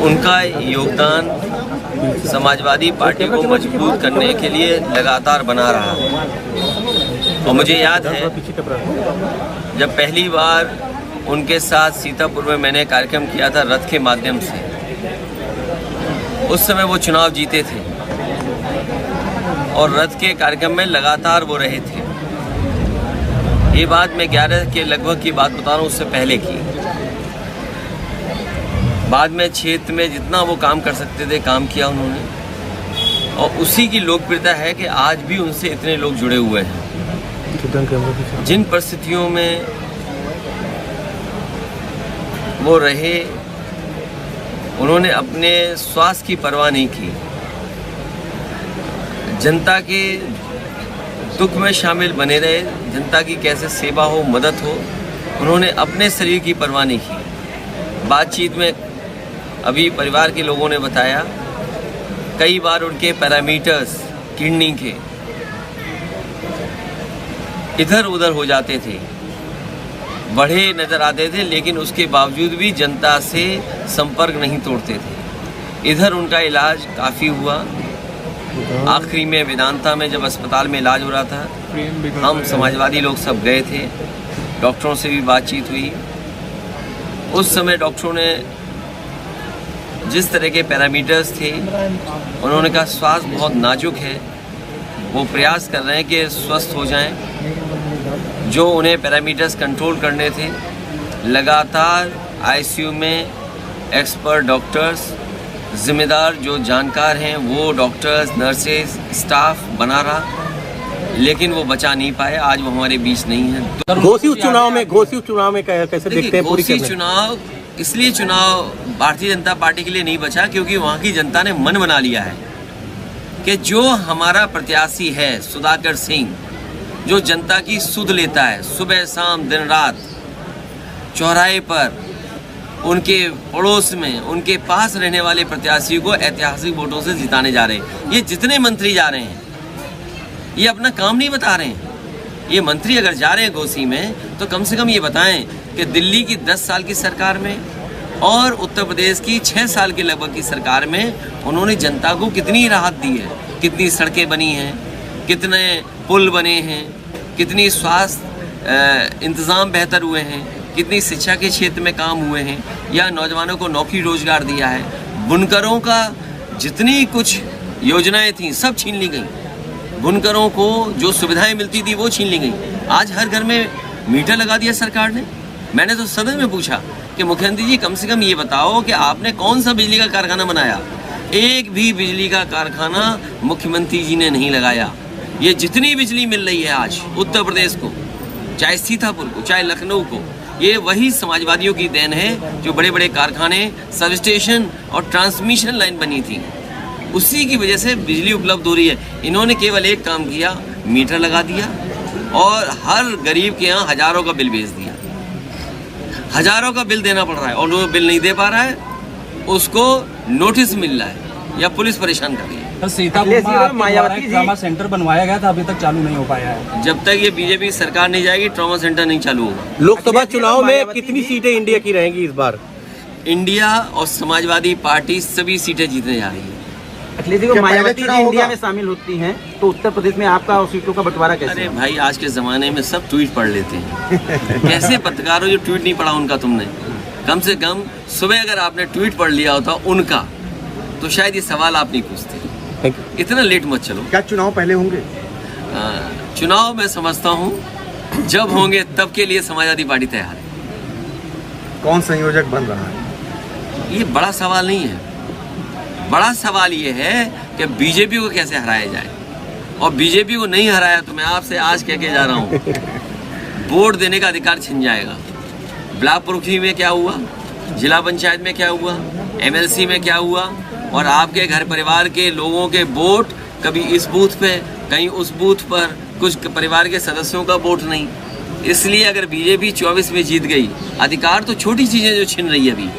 उनका योगदान समाजवादी पार्टी को मजबूत करने के लिए लगातार बना रहा है। और मुझे याद है जब पहली बार उनके साथ सीतापुर में मैंने कार्यक्रम किया था रथ के माध्यम से, उस समय वो चुनाव जीते थे और रथ के कार्यक्रम में लगातार वो रहे थे। ये बात मैं 11 के लगभग की बात बता रहा हूँ, उससे पहले की। बाद में क्षेत्र में जितना वो काम कर सकते थे काम किया उन्होंने, और उसी की लोकप्रियता है कि आज भी उनसे इतने लोग जुड़े हुए हैं। जिन परिस्थितियों में वो रहे, उन्होंने अपने स्वास्थ्य की परवाह नहीं की, जनता के दुख में शामिल बने रहे, जनता की कैसे सेवा हो, मदद हो, उन्होंने अपने शरीर की परवाह नहीं की। बातचीत में अभी परिवार के लोगों ने बताया कई बार उनके पैरामीटर्स किडनी के इधर उधर हो जाते थे, बढ़े नज़र आते थे, लेकिन उसके बावजूद भी जनता से संपर्क नहीं तोड़ते थे। इधर उनका इलाज काफ़ी हुआ। आखिरी में वेदांता में जब अस्पताल में इलाज हो रहा था, हम समाजवादी लोग सब गए थे, डॉक्टरों से भी बातचीत हुई। उस समय डॉक्टरों ने जिस तरह के पैरामीटर्स थे, उन्होंने कहा स्वास्थ्य बहुत नाजुक है, वो प्रयास कर रहे हैं कि स्वस्थ हो जाएं। जो उन्हें पैरामीटर्स कंट्रोल करने थे, लगातार आईसीयू में एक्सपर्ट डॉक्टर्स, जिम्मेदार जो जानकार हैं वो डॉक्टर्स, नर्सेज, स्टाफ बना रहा, लेकिन वो बचा नहीं पाए। आज वो हमारे बीच नहीं है। घोसी चुनाव में कैसे देखते हैं? घोसी चुनाव इसलिए चुनाव भारतीय जनता पार्टी के लिए नहीं बचा क्योंकि वहाँ की जनता ने मन बना लिया है कि जो हमारा प्रत्याशी है सुधाकर सिंह, जो जनता की सुध लेता है, सुबह शाम दिन रात चौराहे पर उनके पड़ोस में उनके पास रहने वाले प्रत्याशी को ऐतिहासिक वोटों से जिताने जा रहे हैं। ये जितने मंत्री जा रहे हैं ये अपना काम नहीं बता रहे हैं। ये मंत्री अगर जा रहे हैं घोसी में तो कम से कम ये बताएं कि दिल्ली की 10 साल की सरकार में और उत्तर प्रदेश की 6 साल के लगभग की सरकार में उन्होंने जनता को कितनी राहत दी है, कितनी सड़कें बनी हैं, कितने पुल बने हैं, कितनी स्वास्थ्य इंतज़ाम बेहतर हुए हैं, कितनी शिक्षा के क्षेत्र में काम हुए हैं, या नौजवानों को नौकरी रोजगार दिया है। बुनकरों का जितनी कुछ योजनाएं थीं सब छीन ली गई। बुनकरों को जो सुविधाएं मिलती थी वो छीन ली गई। आज हर घर में मीटर लगा दिया सरकार ने। मैंने तो सदन में पूछा कि मुख्यमंत्री जी कम से कम ये बताओ कि आपने कौन सा बिजली का कारखाना बनाया? एक भी बिजली का कारखाना मुख्यमंत्री जी ने नहीं लगाया। ये जितनी बिजली मिल रही है आज उत्तर प्रदेश को, चाहे सीतापुर को, चाहे लखनऊ को, ये वही समाजवादियों की देन है। जो बड़े बड़े कारखाने, सब स्टेशन और ट्रांसमिशन लाइन बनी थी, उसी की वजह से बिजली उपलब्ध हो रही है। इन्होंने केवल एक काम किया, मीटर लगा दिया और हर गरीब के यहाँ हज़ारों का बिल भेज दिया। हज़ारों का बिल देना पड़ रहा है और वो बिल नहीं दे पा रहा है, उसको नोटिस मिल रहा है या पुलिस परेशान कर रही है। तो सीतापुर में मायावती ट्रॉमा सेंटर बनवाया गया था, अभी तक चालू नहीं हो पाया है। जब तक ये बीजेपी सरकार नहीं जाएगी ट्रॉमा सेंटर नहीं चालू होगा। लोकसभा चुनाव में कितनी सीटें इंडिया की रहेंगी इस बार? इंडिया और समाजवादी पार्टी सभी सीटें जीतने जा रही है। अखिलेश जी, मायावती जी इंडिया में शामिल होती हैं तो उत्तर प्रदेश में आपका सीटों का बंटवारा कैसे? अरे भाई, आज के ज़माने में सब ट्वीट पढ़ लेते हैं। कैसे पत्रकार हो जो ट्वीट नहीं पढ़ा उनका तुमने? कम से कम सुबह अगर आपने ट्वीट पढ़ लिया होता उनका तो शायद ये सवाल आप नहीं पूछते। इतना लेट मत चलो। क्या चुनाव पहले होंगे? चुनाव मैं समझता हूँ जब होंगे तब के लिए समाजवादी पार्टी तैयार है। कौन संयोजक बन रहा है? ये बड़ा सवाल नहीं है। बड़ा सवाल ये है कि बीजेपी को कैसे हराया जाए, और बीजेपी को नहीं हराया तो मैं आपसे आज कह के जा रहा हूँ वोट देने का अधिकार छिन जाएगा। ब्लॉक प्रमुखी में क्या हुआ, जिला पंचायत में क्या हुआ, एमएलसी में क्या हुआ, और आपके घर परिवार के लोगों के वोट कभी इस बूथ पे कहीं उस बूथ पर, कुछ परिवार के सदस्यों का वोट नहीं। इसलिए अगर बीजेपी 24 में जीत गई, अधिकार तो छोटी चीज़ें जो छिन रही है अभी,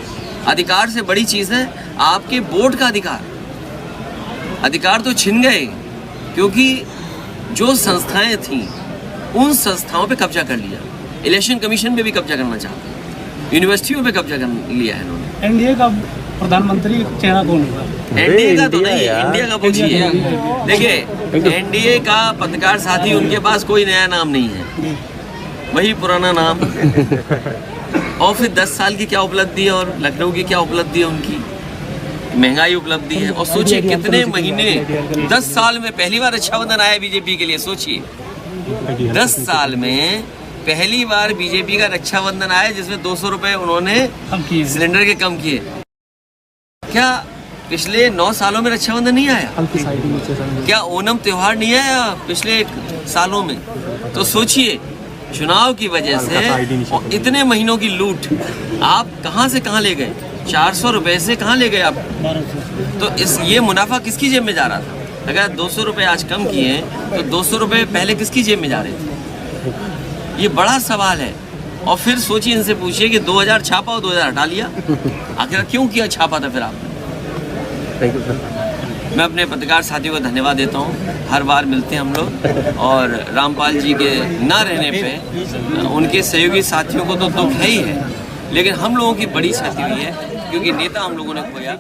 अधिकार से बड़ी चीज़ है आपके वोट का अधिकार। अधिकार तो छिन गए क्योंकि जो संस्थाएं थीं उन संस्थाओं पे कब्जा कर लिया। इलेक्शन कमीशन पे भी कब्जा करना चाहते हैं, यूनिवर्सिटियों पे कब्जा कर लिया है इन्होंने। एनडीए का प्रधानमंत्री चेहरा कौन होगा? एनडीए का तो इंडिया नहीं, यार। इंडिया का पूछिए। देखिए एनडीए का पत्रकार साथी, उनके पास कोई नया नाम नहीं है, वही पुराना नाम। और फिर 10 साल की क्या उपलब्धि है और लखनऊ की क्या उपलब्धि है उनकी, महंगाई उपलब्धि है। और सोचिए कितने महीने, 10 साल में पहली बार रक्षाबंधन आया बीजेपी के लिए। सोचिए 10 साल में पहली बार बीजेपी का रक्षाबंधन आया जिसमें 200 रुपए उन्होंने सिलेंडर के कम किए। क्या पिछले 9 सालों में रक्षाबंधन नहीं आया? क्या ओणम त्योहार नहीं आया पिछले सालों में? तो सोचिए चुनाव की वजह से और इतने महीनों की लूट आप कहां से कहां ले गए? 400 रुपए से कहां ले गए आप? तो ये मुनाफा किसकी जेब में जा रहा था? अगर 200 रुपए आज कम किए तो 200 रुपए पहले किसकी जेब में जा रहे थे? ये बड़ा सवाल है। और फिर सोचिए, इनसे पूछिए कि 2000 छापा और 2000 हटा लिया, आखिर क्यों किया छापा था फिर आपने? Thank you sir. मैं अपने पत्रकार साथियों को धन्यवाद देता हूँ। हर बार मिलते हैं हम लोग, और रामपाल जी के ना रहने पे उनके सहयोगी साथियों को तो दुख है ही है, लेकिन हम लोगों की बड़ी क्षति हुई है क्योंकि नेता हम लोगों ने खोया।